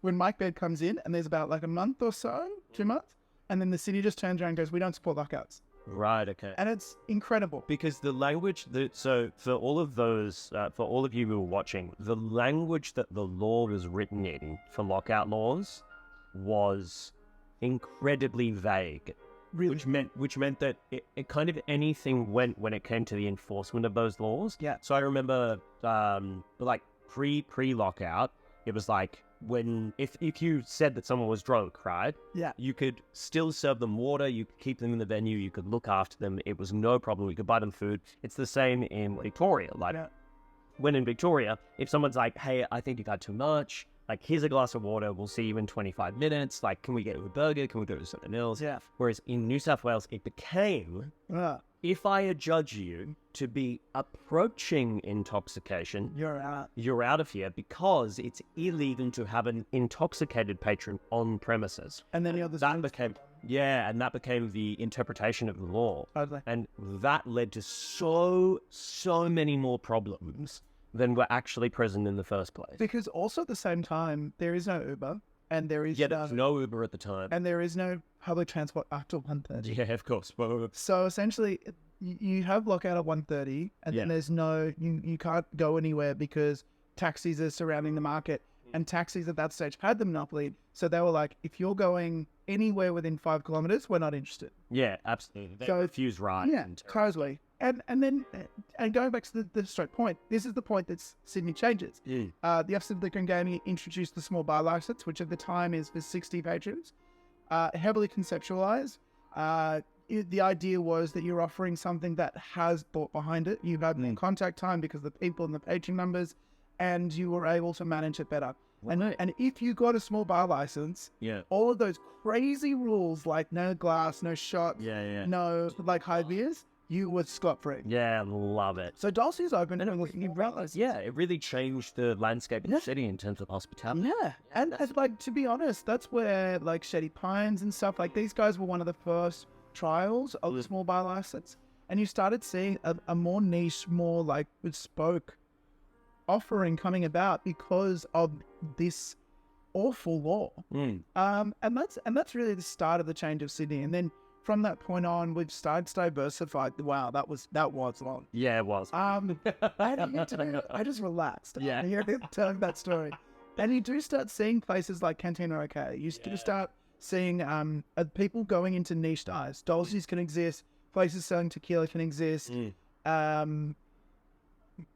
when Mike Baird comes in, and there's about like a month or so, 2 months, and then the city just turns around and goes, "We don't support lockouts." Right, okay. And it's incredible. Because the language that, so for all of those, for all of you who are watching, the language that the law was written in for lockout laws was incredibly vague. Really? Which meant that it kind of anything went when it came to the enforcement of those laws. Yeah. So I remember, like pre-lockout, it was like when if you said that someone was drunk, right? Yeah. You could still serve them water. You could keep them in the venue. You could look after them. It was no problem. You could buy them food. It's the same in Victoria. Like when in Victoria, if someone's like, "Hey, I think you've had too much. Like, here's a glass of water. We'll see you in 25 minutes. Like, can we get you a burger? Can we go to something else?" Yeah. Whereas in New South Wales, it became, if I adjudge you to be approaching intoxication, You're out. of here because it's illegal to have an intoxicated patron on premises. And then the other That became, and that became the interpretation of the law. Totally. And that led to so many more problems than were actually present in the first place. Because also at the same time, there is no Uber, and there is there was no Uber at the time. and there is no public transport after 1:30. Yeah, of course. So essentially, you have lockout at 1:30, and then there's no, you can't go anywhere because taxis are surrounding the market, and taxis at that stage had the monopoly. So they were like, if you're going anywhere within 5 kilometers, we're not interested. Yeah, absolutely. They So- refuse rides. Yeah, totally. And then going back to the straight point, this is the point that Sydney changes. The Office of Liquor and Gaming introduced the small bar license, which at the time is for 60 patrons, heavily conceptualized. The idea was that you're offering something that has thought behind it. You had more contact time because of the people and the patron numbers, and you were able to manage it better. And if you got a small bar license, all of those crazy rules like no glass, no shots, no like high beers, you were scot-free. Yeah, love it. So Dulce's open, and you realize, it really changed the landscape of the city in terms of hospitality. and like, to be honest, that's where like Shady Pines and stuff, like these guys were one of the first trials of the small bar license, and you started seeing a more niche, more like bespoke offering coming about because of this awful law. And that's really the start of the change of Sydney. And then from that point on, we've started to diversify. Wow, that was long. Yeah, it was. I just relaxed. Telling that story. And you do start seeing places like Cantina OK. You do start seeing people going into niche dives. Dolce's can exist. Places selling tequila can exist.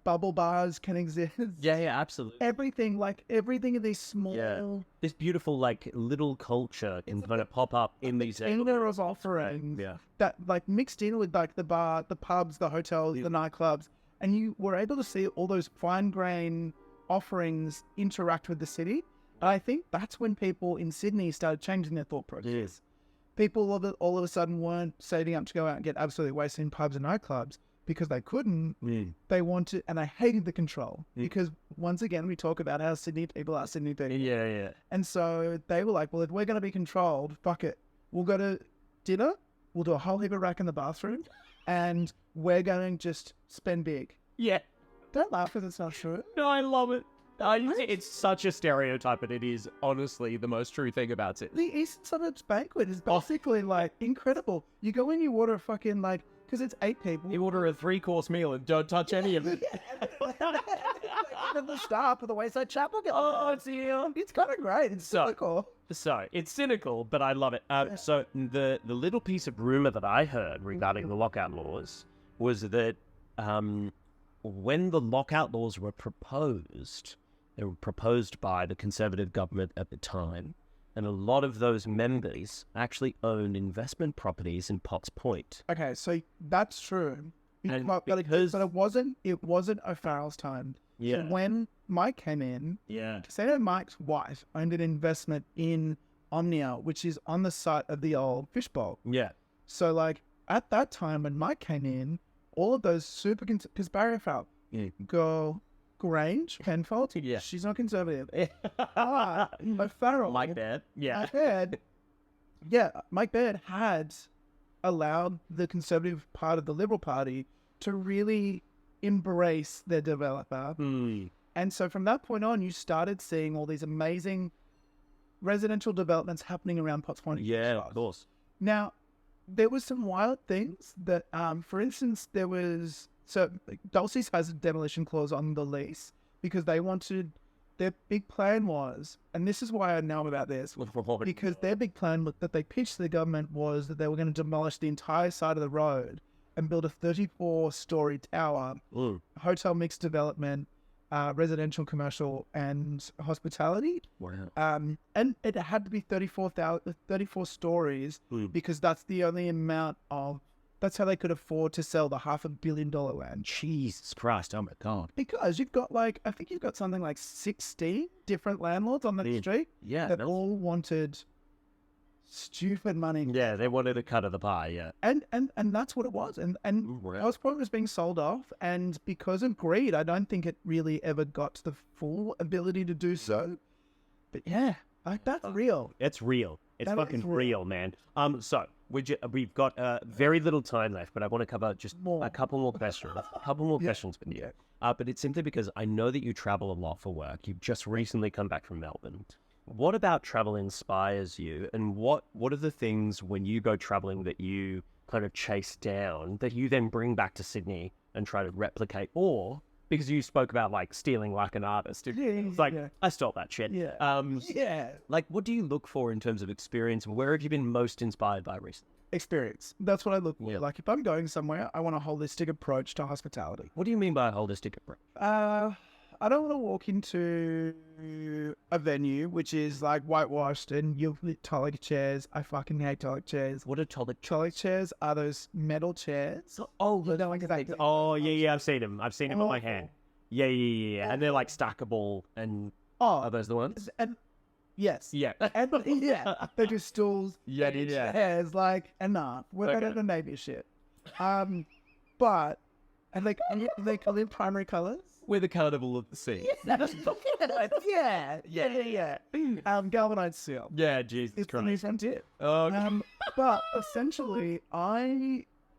Bubble bars can exist. Yeah, absolutely. Everything in these small... This beautiful, like, little culture can kind of pop up in these container of offerings that, like, mixed in with, like, the bar, the pubs, the hotels, the nightclubs, and you were able to see all those fine-grained offerings interact with the city. And I think that's when people in Sydney started changing their thought process. People all of a sudden weren't saving up to go out and get absolutely wasted in pubs and nightclubs because they couldn't. They wanted, and they hated the control because once again, we talk about how Sydney people are Sydney people. Yeah. And so they were like, well, if we're going to be controlled, fuck it. We'll go to dinner. We'll do a whole heap of rack in the bathroom and we're going to just spend big. Yeah. Don't laugh because it's not true. No, I love it. It's such a stereotype, but it is honestly the most true thing about it. The Eastern Suburbs banquet is basically like incredible. You go in, you order a fucking like, because it's 8 people. You order a 3-course meal and don't touch any of it. And the staff of the Wayside Chapel. It's kind of great. It's cynical. So it's cynical, but I love it. So the little piece of rumor that I heard regarding the lockout laws was that when the lockout laws were proposed, they were proposed by the Conservative government at the time, and a lot of those members actually owned investment properties in Potts Point. Okay, so that's true. And But it wasn't O'Farrell's time. Yeah. So when Mike came in, Casino Mike's wife owned an investment in Omnia, which is on the site of the old fishbowl. Yeah. So like at that time when Mike came in, all of those super, because Barry felt, go Grange, Penfold, she's not conservative. O'Farrell, Mike Baird. Yeah. Mike Baird had allowed the conservative part of the Liberal Party to really embrace their developer. And so from that point on, you started seeing all these amazing residential developments happening around Potts Point. Yeah, of course. Now, there was some wild things that, for instance, Dulce's has a demolition clause on the lease because they wanted, their big plan was, and this is why I know about this, because their big plan that they pitched to the government was that they were going to demolish the entire side of the road and build a 34-story tower, hotel mixed development, residential, commercial, and hospitality. Wow. And it had to be 34 stories because that's the only amount of, that's how they could afford to sell the $500 million land. Jesus Christ, oh my God. Because you've got I think you've got something like 60 different landlords on that street that all wanted stupid money. Yeah, they wanted a cut of the pie, yeah. And that's what it was. And House Point was being sold off, and because of greed, I don't think it really ever got to the full ability to do so. But yeah, that's real. It's real. It's fucking real, man. So we've got very little time left, but I want to cover just a couple more questions. A couple more questions with you. But it's simply because I know that you travel a lot for work. You've just recently come back from Melbourne. What about travel inspires you? And what are the things when you go traveling that you kind of chase down that you then bring back to Sydney and try to replicate? Or, because you spoke about like stealing like an artist. It's like, I stole that shit. Like, what do you look for in terms of experience? Where have you been most inspired by recently? Experience. That's what I look for. Like if I'm going somewhere, I want a holistic approach to hospitality. What do you mean by a holistic approach? I don't want to walk into a venue which is like whitewashed and you've lit tolic chairs. I fucking hate tolic chairs. What are tolic? Tolic chairs are those metal chairs. I've seen them. I've seen them on my hand. Yeah. And they're like stackable and are those the ones? And yes. Yeah. And they're just stools. Chairs, like enough. We're better than Navy shit. But and they come in primary colors. We're the carnival of the sea. Galvanized steel. Yeah, Jesus Christ. It's the new tip. But essentially,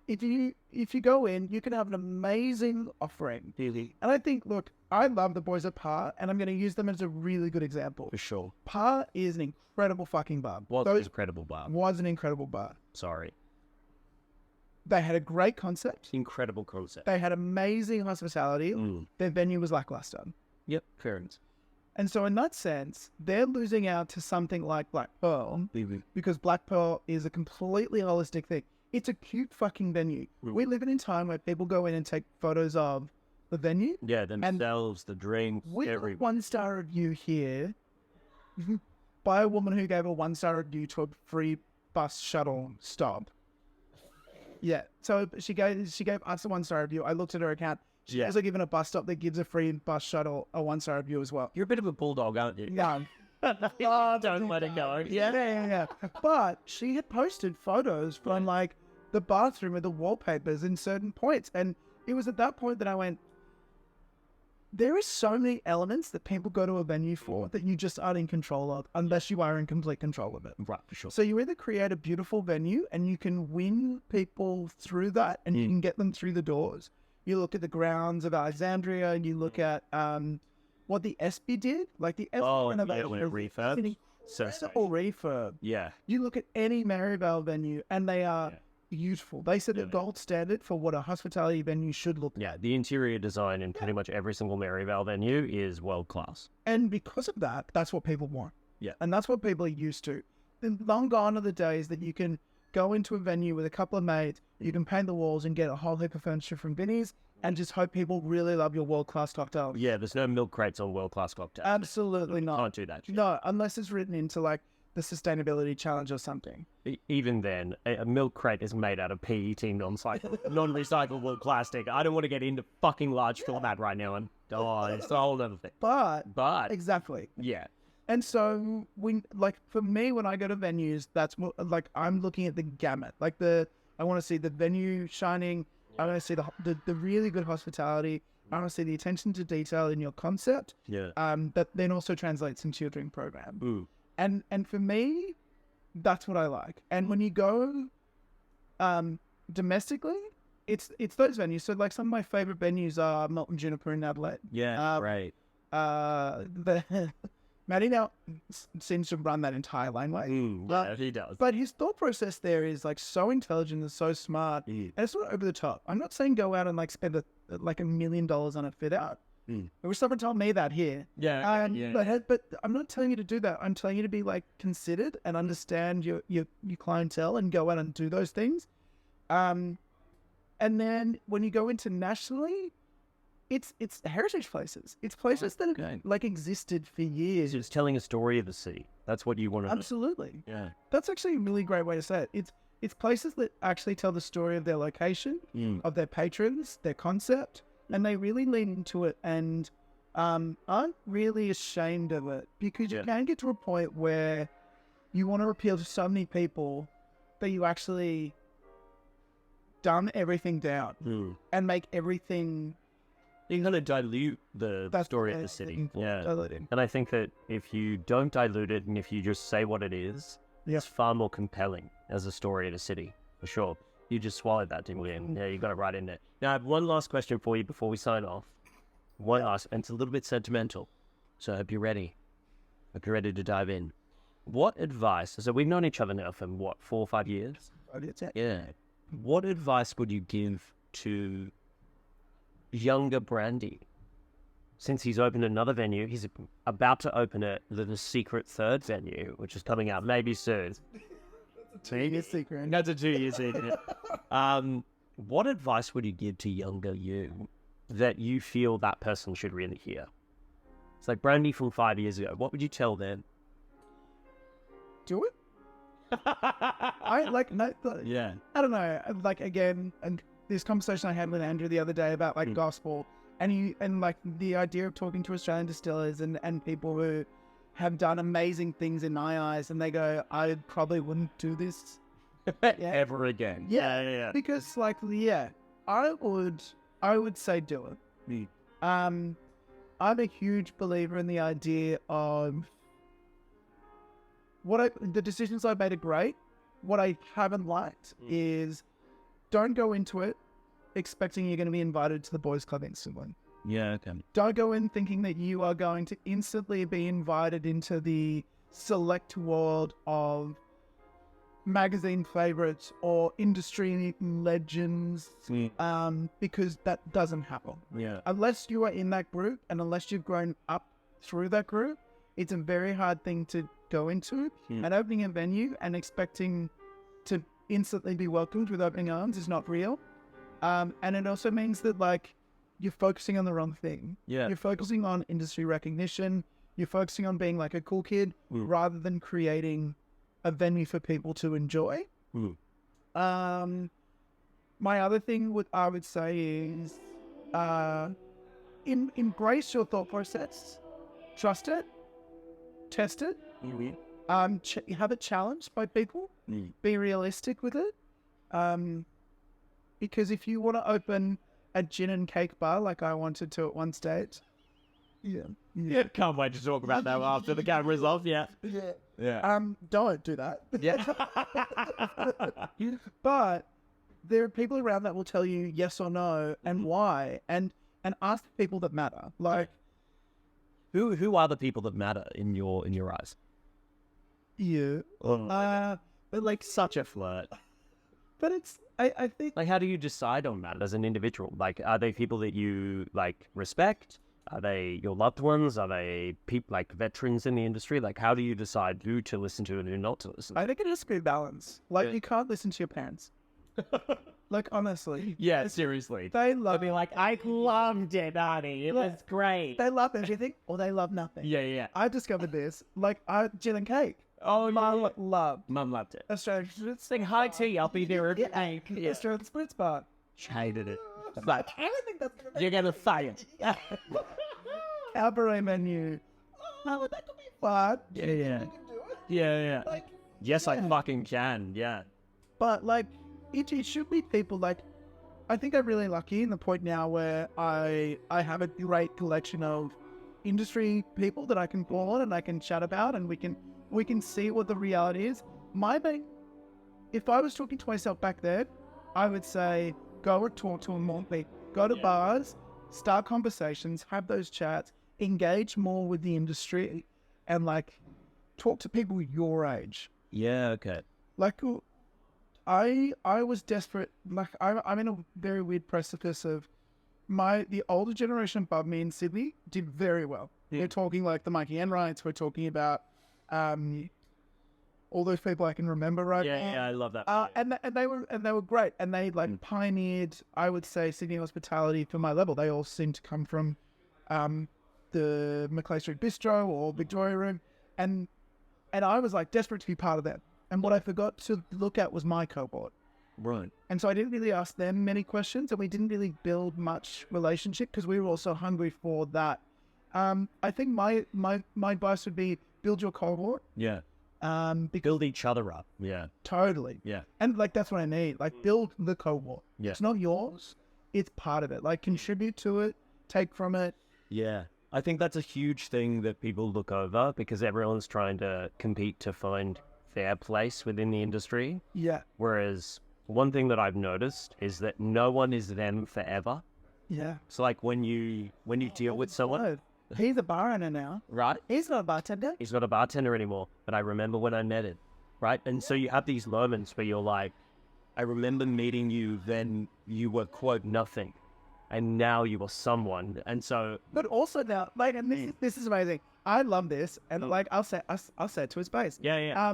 if you go in, you can have an amazing offering. Really? And I think, look, I love the boys at Par, and I'm going to use them as a really good example. For sure. Par is an incredible fucking bar. Was an incredible bar. Sorry. They had a great concept. Incredible concept. They had amazing hospitality. Their venue was lackluster. Yep, fair enough. And so in that sense, they're losing out to something like Black Pearl because Black Pearl is a completely holistic thing. It's a cute fucking venue. We live in a time where people go in and take photos of the venue. Yeah, themselves, the drinks, everything. 1-star review here by a woman who gave a 1-star review to a free bus shuttle stop. Yeah, so she gave us a 1-star review. I looked at her account. She's also given a bus stop that gives a free bus shuttle a 1-star review as well. You're a bit of a bulldog, aren't you? Yeah. Don't let it go. Yeah. But she had posted photos from like the bathroom with the wallpapers in certain points. And it was at that point that I went, there is so many elements that people go to a venue for that you just aren't in control of unless you are in complete control of it. Right, for sure. So you either create a beautiful venue and you can win people through that and you can get them through the doors. You look at the grounds of Alexandria and you look at what the SB did. Like the SB renovation. When it refurbed. Incredible refurb. Yeah. You look at any Maryvale venue and they are beautiful. They set a gold standard for what a hospitality venue should look like. Yeah, the interior design in pretty much every single Maryvale venue is world class. And because of that, that's what people want. Yeah. And that's what people are used to. Then long gone are the days that you can go into a venue with a couple of mates, you can paint the walls and get a whole heap of furniture from Vinnie's and just hope people really love your world-class cocktails. Yeah, there's no milk crates on world-class cocktails. Absolutely not. Can't do that shit. No, unless it's written into like the sustainability challenge or something. Even then, a milk crate is made out of PET non-recyclable plastic. I don't want to get into fucking large format right now. Oh, it's a whole other thing. But exactly. Yeah. And so for me, when I go to venues, that's what, like, I'm looking at the gamut. Like I want to see the venue shining. I want to see the really good hospitality. I want to see the attention to detail in your concept. Yeah. That then also translates into your drink program. Ooh. And for me, that's what I like. And when you go domestically, it's those venues. So like some of my favorite venues are Melton Juniper in Adelaide. Yeah. Right. Matty now seems to run that entire laneway. Yeah, he does. But his thought process there is like so intelligent and so smart, and it's not over the top. I'm not saying go out and like spend $1 million on a fit out. It was someone told me that here. Yeah. But I'm not telling you to do that. I'm telling you to be like considered and understand your clientele and go out and do those things. And then when you go internationally, it's heritage places. It's places that have like existed for years. It's telling a story of the city. That's what you want to Absolutely. do. Yeah. That's actually a really great way to say it. It's places that actually tell the story of their location, of their patrons, their concept, and they really lean into it and aren't really ashamed of it, because you can get to a point where you want to appeal to so many people that you actually dumb everything down and make everything... You're going to dilute the story of the city. Yeah. Diluting. And I think that if you don't dilute it and if you just say what it is, it's far more compelling as a story of a city, for sure. You just swallowed that, didn't you? And yeah, you got it right in there. Now, I have one last question for you before we sign off. One last, and it's a little bit sentimental. So I hope you're ready. Hope you're ready to dive in. What advice, so we've known each other now for what, 4 or 5 years? Yeah. What advice would you give to younger Brandy, since he's opened another venue? He's about to open the secret third venue, which is coming out maybe soon. That's a 2-year secret. That's a 2-year secret. What advice would you give to younger you that you feel that person should really hear? It's like Brandy from 5 years ago. What would you tell them? Do it. I don't know. Like, again, and this conversation I had with Andrew the other day about like gospel, and like the idea of talking to Australian distillers and people who have done amazing things in my eyes, and they go, I probably wouldn't do this ever again. Yeah. Because like, I would say do it. I'm a huge believer in the idea of the decisions I've made are great. What I haven't liked is, don't go into it expecting you're going to be invited to the boys' club instantly. Yeah, okay. Don't go in thinking that you are going to instantly be invited into the select world of magazine favorites or industry legends, because that doesn't happen. Yeah. Unless you are in that group and unless you've grown up through that group, it's a very hard thing to go into. And opening a venue and expecting to instantly be welcomed with opening arms is not real. And it also means that like you're focusing on the wrong thing. Yeah. You're focusing on industry recognition. You're focusing on being like a cool kid rather than creating a venue for people to enjoy. My other thing I would say is embrace your thought process. Trust it. Test it. Have it challenged by people. Be realistic with it. Because if you want to open a gin and cake bar like I wanted to at one stage, can't wait to talk about that after the camera's off. Don't do that. But there are people around that will tell you yes or no and why, and ask the people that matter. Like, who are the people that matter in your eyes? You. But like, such a flirt. But it's, I think, like, how do you decide on that as an individual? Like, are they people that you like respect? Are they your loved ones? Are they people like veterans in the industry? Like, how do you decide who to listen to and who not to listen to? I think it has to be a balance. Like, you can't listen to your parents. Like, honestly. Yeah, seriously. They love... They'll be like, I loved it, Arnie. It was great. They love everything or they love nothing. Yeah. I've discovered this. Like, gin and cake. Oh, Mum loved. Mum loved it. Australian Spritz. Sing high tea. I'll be there every day. Australian Spritz bar. hated it. But I don't think that's you're gonna say it. Cabaret menu. Oh, that could be fun. Yeah. You can do it. Yeah. Like, Yes, I fucking can. Yeah. but like, it should be people like. I think I'm really lucky in the point now where I have a great collection of industry people that I can call on and I can chat about, and we can see what the reality is. If I was talking to myself back then, I would say go and talk to more people, go to bars, start conversations, have those chats, engage more with the industry, and like talk to people your age. Yeah. Okay. Like, I was desperate. Like, I'm in a very weird precipice of the older generation above me in Sydney did very well. We're talking like the Mikey Enrights. We're talking about all those people I can remember right now. Yeah, I love that. And they were great, and they like pioneered, I would say, Sydney hospitality for my level. They all seem to come from the Macleay Street Bistro or Victoria Room, and I was like desperate to be part of that. And what I forgot to look at was my cohort. Right. And so I didn't really ask them many questions, and we didn't really build much relationship because we were also hungry for that. I think my advice would be build your cohort. Yeah. Because Build each other up. Yeah. totally. Yeah. And like that's what I need. Like build the cohort. Yeah. It's not yours. It's part of it. Like contribute to it, take from it. Yeah. I think that's a huge thing that people look over because everyone's trying to compete to find their place within the industry. Yeah. Whereas one thing that I've noticed is that no one is them forever. Yeah. So like when you deal with someone, Oh, he's a bar owner now. right? He's not a bartender. He's not a bartender anymore, but I remember when I met him, right? And so you have these moments where you're like, I remember meeting you, then you were, quote, nothing, and now you are someone. And so, But also now, like, and this is amazing. I love this, and like I'll say it to his face. yeah.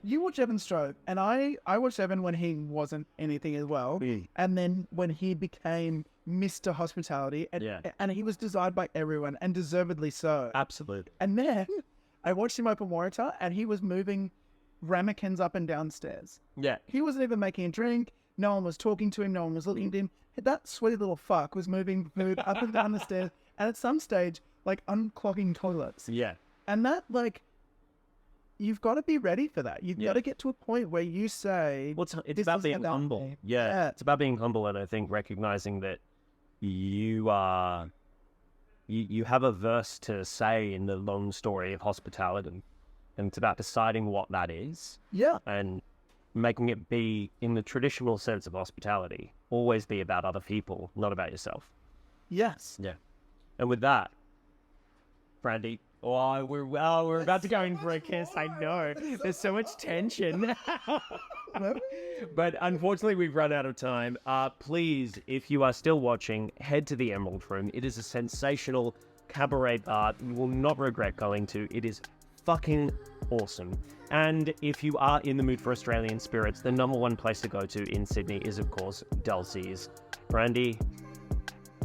You watch Evan Stroke, and I watched Evan when he wasn't anything as well, and then when he became Mr. Hospitality, and he was desired by everyone, and deservedly so. Absolutely. And then I watched him open Waratah, and he was moving ramekins up and down stairs. Yeah. He wasn't even making a drink. No one was talking to him. No one was looking at him. That sweaty little fuck was moving food up and down the stairs, and at some stage, like unclogging toilets. Yeah. And that, like, you've got to be ready for that. You've got to get to a point where you say, Well, it's this about is being about humble. me. Yeah. Yeah. It's about being humble, and I think recognizing that you are, you have a verse to say in the long story of hospitality, and it's about deciding what that is. Yeah. And making it be, in the traditional sense of hospitality, always be about other people, not about yourself. Yes. Yeah. And with that, Brandy, we're about to go in for a kiss. I know. There's so much tension. But unfortunately, we've run out of time. Please, if you are still watching, head to the Emerald Room. It is a sensational cabaret bar you will not regret going to. It is fucking awesome. And if you are in the mood for Australian spirits, the number one place to go to in Sydney is, of course, Dulcie's. Brandy,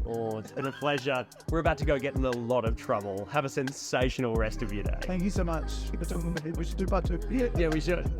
oh, it's been a pleasure. We're about to go get in a lot of trouble. Have a sensational rest of your day. Thank you so much. We should do part two. Yeah, we should.